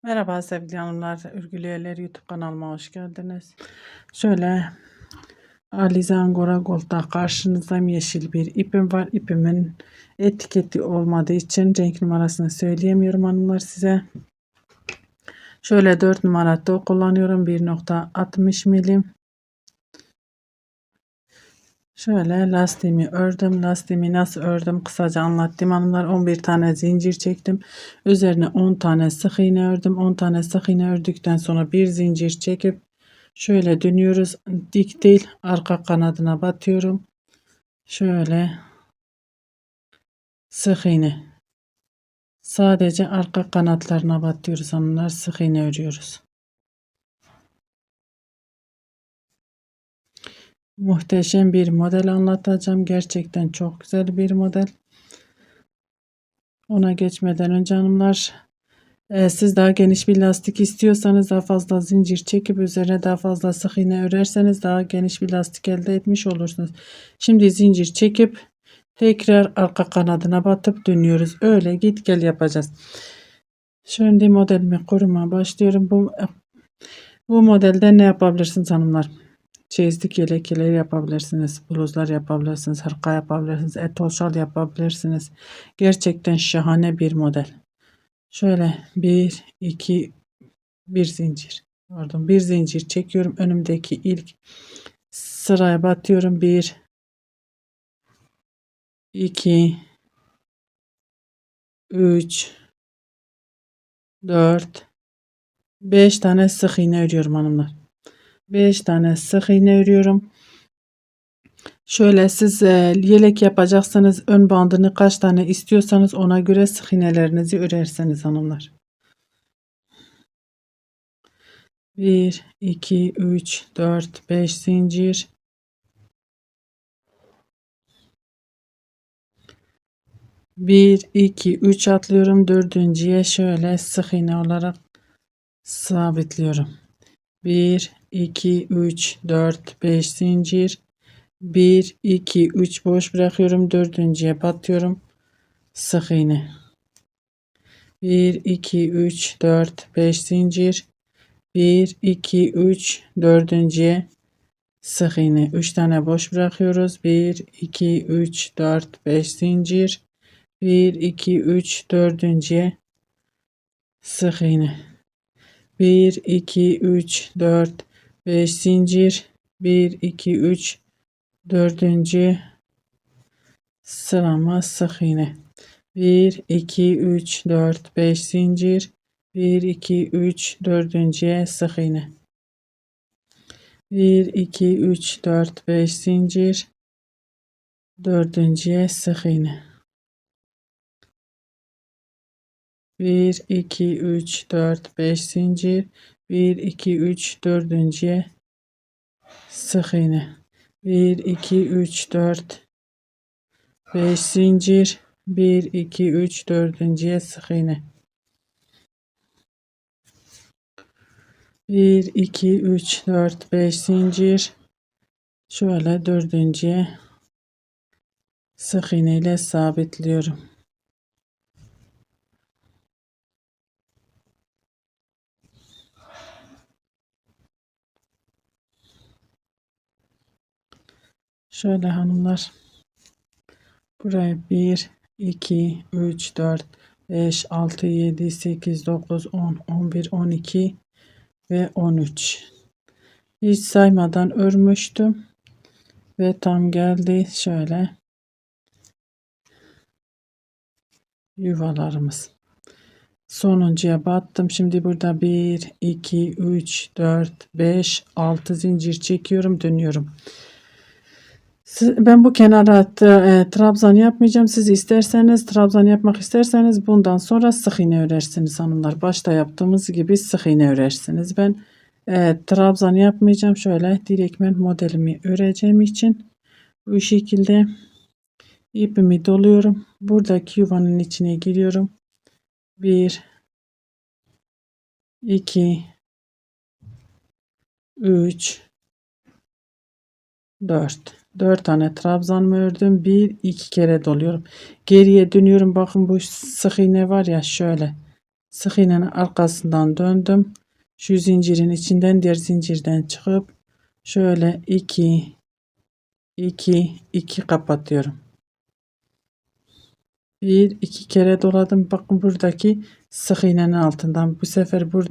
Merhaba sevgili hanımlar, Örgülüyeler YouTube kanalıma hoş geldiniz. Şöyle Alize Angora Gold'da karşınızdayım. Yeşil bir ipim var. İpimin etiketi olmadığı için renk numarasını söyleyemiyorum hanımlar size. Şöyle 4 numara tığ kullanıyorum. 1.60 milim. Şöyle lastiğimi ördüm. Lastiğimi nasıl ördüm kısaca anlattım hanımlar. 11 tane zincir çektim. Üzerine 10 tane sık iğne ördüm. 10 tane sık iğne ördükten sonra bir zincir çekip şöyle dönüyoruz. Dik değil, arka kanadına batıyorum. Şöyle sık iğne. Sadece arka kanatlarına batıyoruz hanımlar. Sık iğne örüyoruz. Muhteşem bir model anlatacağım. Gerçekten çok güzel bir model. Ona geçmeden önce hanımlar, siz daha geniş bir lastik istiyorsanız daha fazla zincir çekip üzerine daha fazla sık iğne örerseniz daha geniş bir lastik elde etmiş olursunuz. Şimdi zincir çekip tekrar arka kanadına batıp dönüyoruz. Öyle git gel yapacağız. Şimdi modelimi kurmaya başlıyorum. Bu modelde ne yapabilirsiniz hanımlar? Çeyizlik yelekleri yapabilirsiniz. Bluzlar yapabilirsiniz. Hırka yapabilirsiniz. Etol şal yapabilirsiniz. Gerçekten şahane bir model. Şöyle 1 2 bir zincir. Pardon, bir zincir çekiyorum. Önümdeki ilk sıraya batıyorum. 1 2 3 4 5 tane sık iğne örüyorum hanımlar. 5 tane sık iğne örüyorum. Şöyle siz yelek yapacaksanız ön bandını kaç tane istiyorsanız ona göre sık iğnelerinizi örerseniz hanımlar. 1 2 3 4 5 zincir. 1 2 3 atlıyorum. Dördüncüye şöyle sık iğne olarak sabitliyorum. 1 2 3 4 5 zincir. 1 2 3 boş bırakıyorum. Dördüncüye batıyorum. Sık iğne. 1 2 3 4 5 zincir. 1 2 3 dördüncüye sık iğne. 3 tane boş bırakıyoruz. 1 2 3 4 5 zincir. 1 2 3 dördüncüye sık iğne. 1 2 3 4 5 zincir. 1 2 3 dördüncü sırama sık iğne. 1 2 3 4 5 zincir. 1 2 3 dördüncüye sık iğne. 1 2 3 4 5 zincir. Dördüncüye sık iğne. 1 2 3 4 5 zincir. 1 2 3 dördüncüye sık iğne. 1 2 3 4 5 zincir. 1 2 3 dördüncüye sık iğne. 1 2 3 4 5 zincir. Şöyle dördüncüye sık iğne ile sabitliyorum. Şöyle hanımlar, buraya 1 2 3 4 5 6 7 8 9 10 11 12 ve 13 hiç saymadan örmüştüm ve tam geldi. Şöyle yuvalarımız, sonuncuya battım. Şimdi burada 1 2 3 4 5 6 zincir çekiyorum, dönüyorum. Ben bu kenara trabzan yapmayacağım. Siz isterseniz trabzan yapmak isterseniz bundan sonra sık iğne örersiniz hanımlar. Başta yaptığımız gibi sık iğne örersiniz. Ben trabzan yapmayacağım. Şöyle direktmen modelimi öreceğim için bu şekilde ipimi doluyorum. Buradaki yuvanın içine giriyorum. 1 2 3 4 tane trabzan ördüm. 1 2 kere doluyorum. Geriye dönüyorum. Bakın bu sık iğne var ya, şöyle sık iğnenin arkasından döndüm. Şu zincirin içinden diğer zincirden çıkıp şöyle 2 2 2 kapatıyorum. Bir iki kere doladım. Bakın buradaki sık iğnenin altından bu sefer bu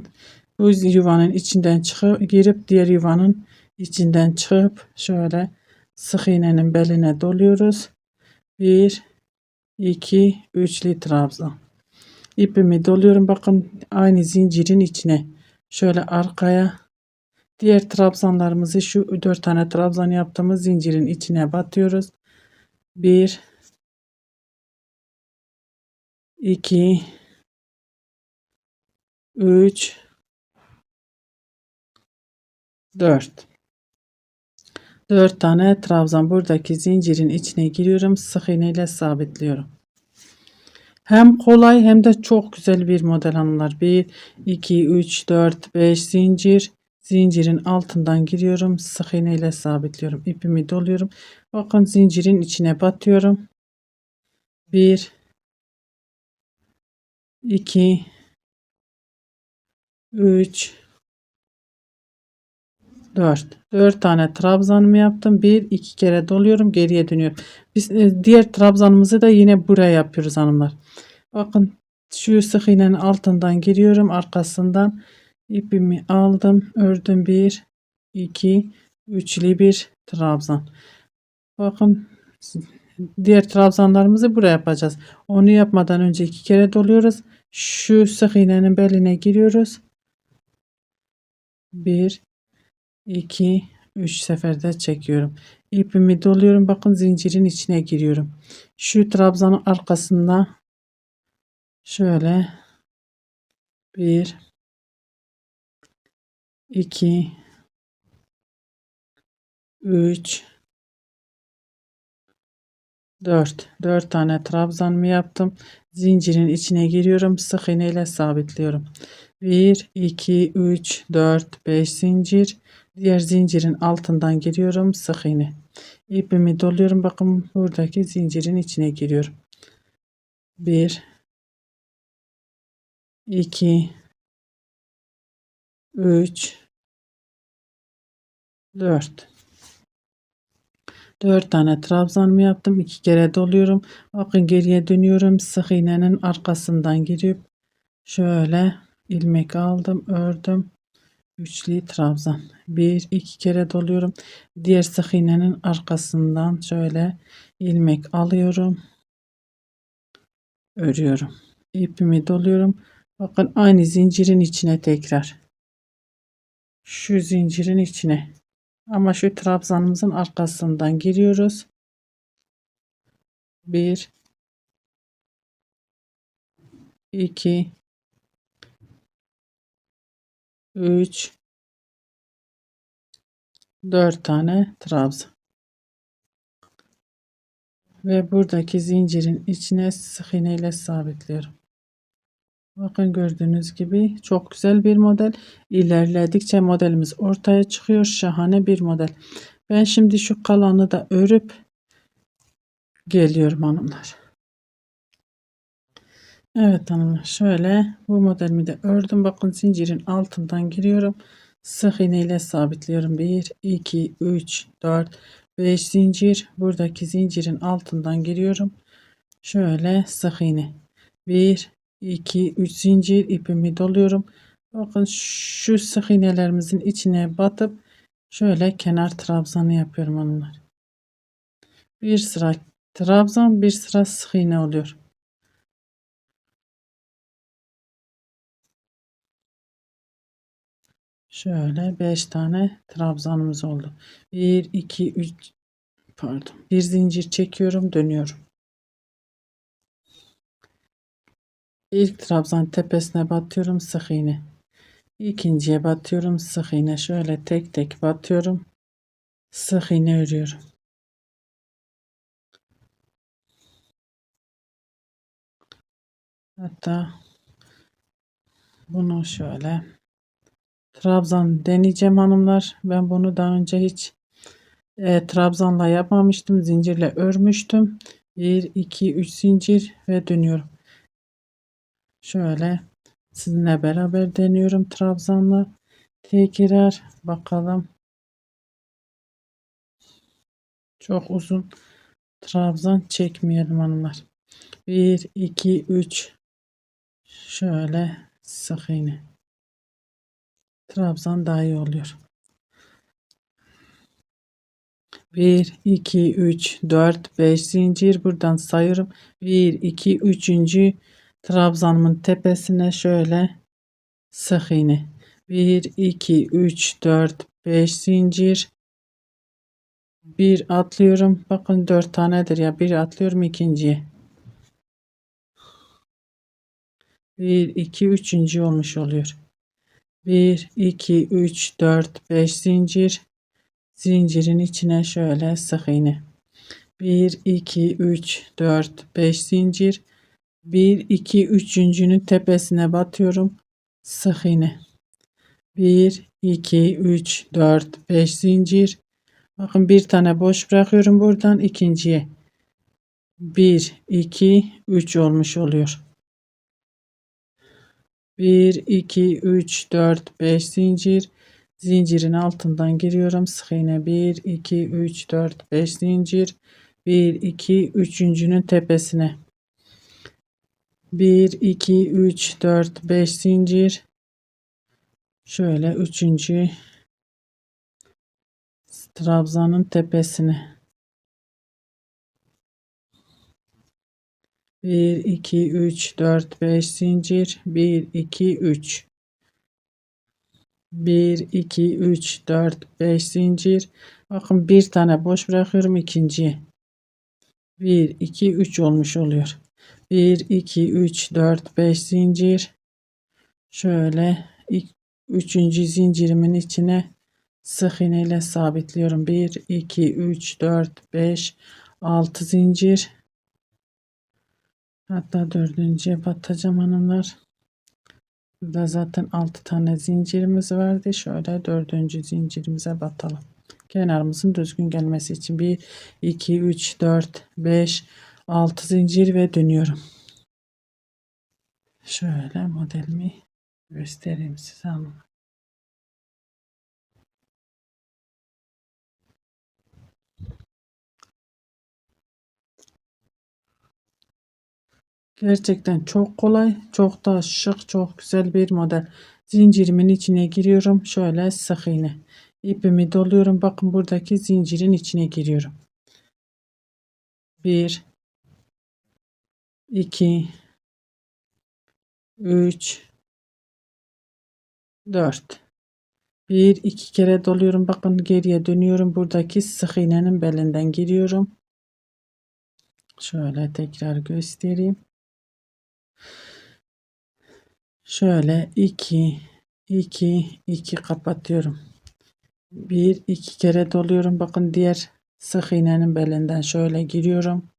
yuvanın içinden çıkıp girip diğer yuvanın içinden çıkıp şöyle sık iğnenin beline doluyoruz. 1 2 3'lü trabzan. İpimi doluyorum. Bakın aynı zincirin içine şöyle arkaya diğer trabzanlarımızı şu 4 tane trabzan yaptığımız zincirin içine batıyoruz. 1 2 3 4 4 tane trabzan buradaki zincirin içine giriyorum. Sık iğne ile sabitliyorum. Hem kolay hem de çok güzel bir model hanımlar. 1 2 3 4 5 zincir. Zincirin altından giriyorum. Sık iğne ile sabitliyorum. İpimi doluyorum. Bakın zincirin içine batıyorum. 1 2 3 4 tane trabzanımı yaptım. 1 2 kere doluyorum, geriye dönüyorum. Biz diğer trabzanımızı da yine buraya yapıyoruz hanımlar. Bakın şu sık iğnenin altından giriyorum, arkasından ipimi aldım, ördüm. 1 2 3'lü bir trabzan. Bakın diğer trabzanlarımızı buraya yapacağız. Onu yapmadan önce 2 kere doluyoruz. Şu sık iğnenin beline giriyoruz. 1 2 3 seferde çekiyorum. İpimi doluyorum. Bakın zincirin içine giriyorum. Şu trabzanın arkasında şöyle 1 2 3 4 tane trabzanımı yaptım. Zincirin içine giriyorum. Sık iğne ile sabitliyorum. 1 2 3 4 5 zincir. Diğer zincirin altından giriyorum. Sık iğne. İpimi doluyorum. Bakın buradaki zincirin içine giriyorum. 1 2 3 4 4 tane trabzanımı yaptım. 2 kere doluyorum. Bakın geriye dönüyorum. Sık iğnenin arkasından girip şöyle ilmek aldım, ördüm. Üçlü trabzan. 1 2 kere doluyorum. Diğer sık iğnenin arkasından şöyle ilmek alıyorum, örüyorum. İpimi doluyorum. Bakın aynı zincirin içine tekrar. Şu zincirin içine. Ama şu trabzanımızın arkasından giriyoruz. 1 2 3 4 tane trabzan. Ve buradaki zincirin içine sık iğne ile sabitliyorum. Bakın gördüğünüz gibi çok güzel bir model. İlerledikçe modelimiz ortaya çıkıyor. Şahane bir model. Ben şimdi şu kalanı da örüp geliyorum hanımlar. Evet hanımlar, şöyle bu modelimi de ördüm. Bakın zincirin altından giriyorum. Sık iğne ile sabitliyorum. 1 2 3 4 5 zincir. Buradaki zincirin altından giriyorum. Şöyle sık iğne. 1 2 3 zincir, ipimi doluyorum. Bakın şu sık iğnelerimizin içine batıp şöyle kenar trabzanı yapıyorum hanımlar. Bir sıra trabzan, bir sıra sık iğne oluyor. Şöyle 5 tane trabzanımız oldu. 1 2 3 pardon. Bir zincir çekiyorum, dönüyorum. İlk trabzan tepesine batıyorum, sık iğne. İkinciye batıyorum, sık iğne. Şöyle tek tek batıyorum. Sık iğne örüyorum. Hatta bunu şöyle trabzan deneyeceğim hanımlar. Ben bunu daha önce hiç trabzanla yapmamıştım. Zincirle örmüştüm. 1 2 3 zincir ve dönüyorum. Şöyle Sizinle beraber deniyorum trabzanla. Tekrar bakalım. Çok uzun trabzan çekmeyelim hanımlar. 1 2 3 şöyle sık iğne. Trabzan daha iyi oluyor. 1 2 3 4 5 zincir buradan sayıyorum. 1 2 3. trabzanımın tepesine şöyle sık iğne. 1 2 3 4 5 zincir. Bir atlıyorum. Bakın 4 tanedir ya. Bir atlıyorum ikinciye. 1 2 üçüncü olmuş oluyor. 1 2 3 4 5 zincir. Zincirin içine şöyle sık iğne. 1 2 3 4 5 zincir. 1 2 üçüncünün tepesine batıyorum. Sık iğne. 1 2 3 4 5 zincir. Bakın bir tane boş bırakıyorum buradan ikinciye. 1 2 3 olmuş oluyor. 1 2 3 4 5 zincir. Zincirin altından giriyorum. Sık iğne 1 2 3 4 5 zincir. 1 2 üçüncünün tepesine. 1 2 3 4 5 zincir. Şöyle üçüncü trabzanın tepesine. 1 2 3 4 5 zincir. 1 2 3. 1 2 3 4 5 zincir. Bakın bir tane boş bırakıyorum ikinciye. 1 2 3 olmuş oluyor. 1 2 3 4 5 zincir. Şöyle üçüncü zincirimin içine sık iğne ile sabitliyorum. 1 2 3 4 5 6 zincir. Hatta dördüncüye batacağım hanımlar. Burada zaten 6 tane zincirimiz vardı. Şöyle dördüncü zincirimize batalım. Kenarımızın düzgün gelmesi için 1 2 3 4 5 6 zincir ve dönüyorum. Şöyle modelimi göstereyim size hanım. Gerçekten çok kolay, çok da şık, çok güzel bir model. Zincirimin içine giriyorum. Şöyle sık iğne. İpimi doluyorum. Bakın buradaki zincirin içine giriyorum. 1 2 3 4. 1 2 kere doluyorum. Bakın geriye dönüyorum. Buradaki sık iğnenin belinden giriyorum. Şöyle tekrar göstereyim. Şöyle 2 2 2 kapatıyorum. 1 2 kere doluyorum. Bakın diğer sık iğnenin belinden şöyle giriyorum.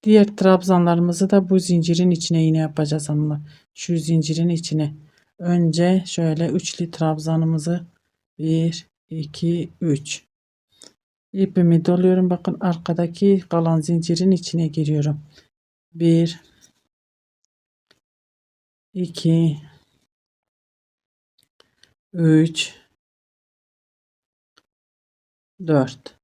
Diğer trabzanlarımızı da bu zincirin içine yine yapacağız hanımlar. Şu zincirin içine. Önce şöyle üçlü trabzanımızı 1 2 3 ipimi doluyorum. Bakın arkadaki kalan zincirin içine giriyorum. 1 2 3 4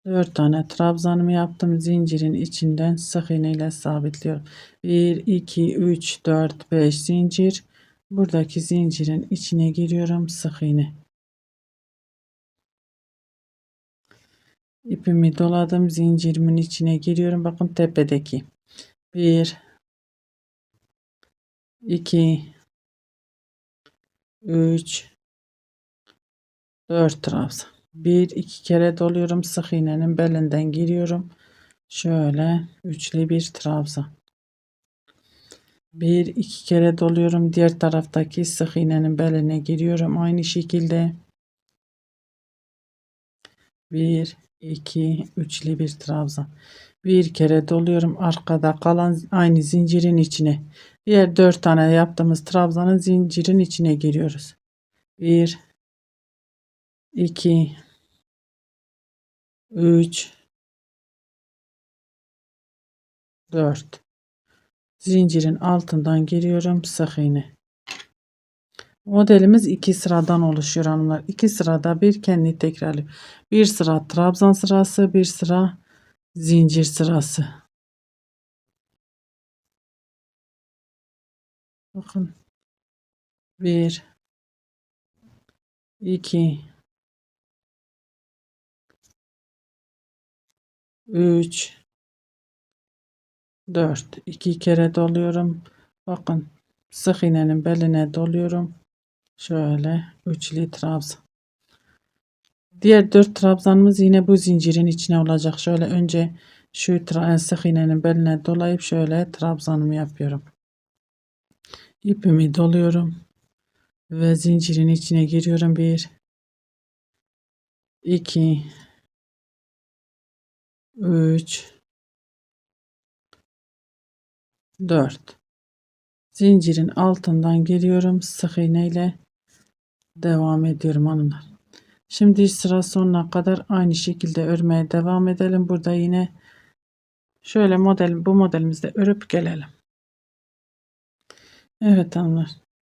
4 tane trabzanımı yaptım. Zincirin içinden sık iğne ile sabitliyorum. 1 2 3 4 5 zincir. Buradaki zincirin içine giriyorum. Sık iğne. İpimi doladım. Zincirimin içine giriyorum. Bakın tepedeki. 1 2 3 4 trabzan. 1 2 kere doluyorum. Sık iğnenin belinden giriyorum. Şöyle üçlü bir trabzan. 1 2 kere doluyorum. Diğer taraftaki sık iğnenin beline giriyorum. Aynı şekilde 1 2 üçlü bir trabzan. Bir kere doluyorum. Arkada kalan aynı zincirin içine. Diğer 4 tane yaptığımız trabzanın zincirin içine giriyoruz. 1 2 3 4 Zincirin altından giriyorum. Sık iğne. Modelimiz 2 sıradan oluşuyor hanımlar. 2 sırada bir kendi tekrarlıyor. Bir sıra trabzan sırası, bir sıra zincir sırası. Bakın. 1 2 3 4 2 kere doluyorum. Bakın sık iğnenin beline doluyorum. Şöyle üçlü trabzan. Diğer 4 trabzanımız yine bu zincirin içine olacak. Şöyle önce şu sık iğnenin beline dolayıp şöyle trabzanımı yapıyorum. İpimi doluyorum ve zincirin içine giriyorum. 1 2 3 4 zincirin altından giriyorum. Sık iğne ile devam ediyorum hanımlar. Şimdi sıra sonuna kadar aynı şekilde örmeye devam edelim. Burada yine şöyle bu modelimizde örüp gelelim. Evet hanımlar.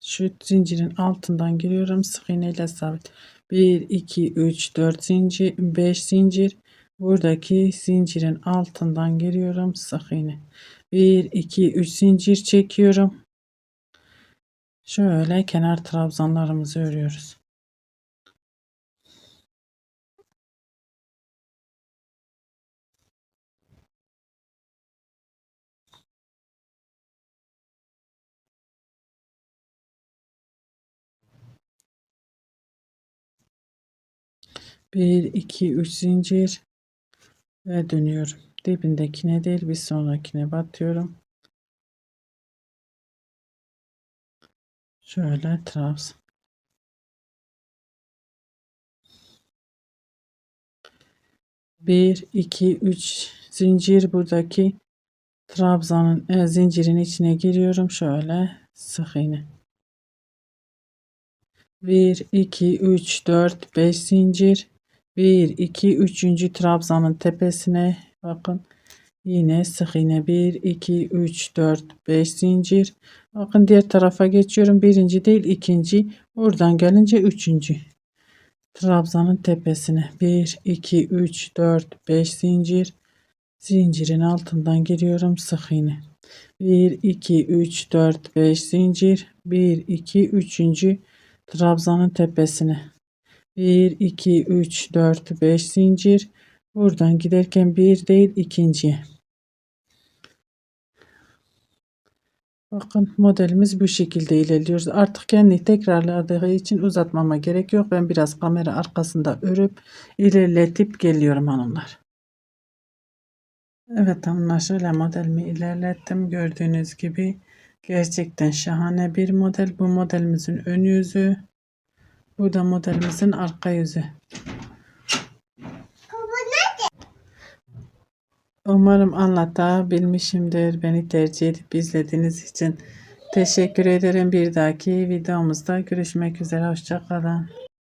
Şu zincirin altından giriyorum. Sık iğne ile sabit. 1 2 3 4 zincir, 5 zincir. Buradaki zincirin altından giriyorum. Sık iğne. 1 2 3 zincir çekiyorum. Şöyle kenar trabzanlarımızı örüyoruz. Bir, iki, üç zincir ve dönüyorum. Dibindekine değil bir sonrakine batıyorum. Şöyle trabzan. Bir, iki, üç zincir buradaki trabzanın zincirin içine giriyorum. Şöyle sık iğne. 1 2 3 4 5 zincir. 1 2 3. trabzanın tepesine bakın. Yine sık iğne 1 2 3 4 5 zincir. Bakın diğer tarafa geçiyorum. Birinci değil ikinci. Oradan gelince üçüncü. Trabzanın tepesine 1 2 3 4 5 zincir. Zincirin altından giriyorum. Sık iğne. 1 2 3 4 5 zincir. 1 2 3. trabzanın tepesine. 1 2 3 4 5 zincir. Buradan giderken bir değil ikinciye. Bakın modelimiz bu şekilde ilerliyoruz. Artık kendi tekrarladığı için uzatmama gerek yok. Ben biraz kamera arkasında örüp ilerletip geliyorum hanımlar. Evet hanımlar şöyle modelimi ilerlettim. Gördüğünüz gibi gerçekten şahane bir model. Bu modelimizin ön yüzü. Bu da modelimizin arka yüzü. Umarım anlatabilmişimdir. Beni tercih edip izlediğiniz için teşekkür ederim. Bir dahaki videomuzda görüşmek üzere. Hoşça kalın.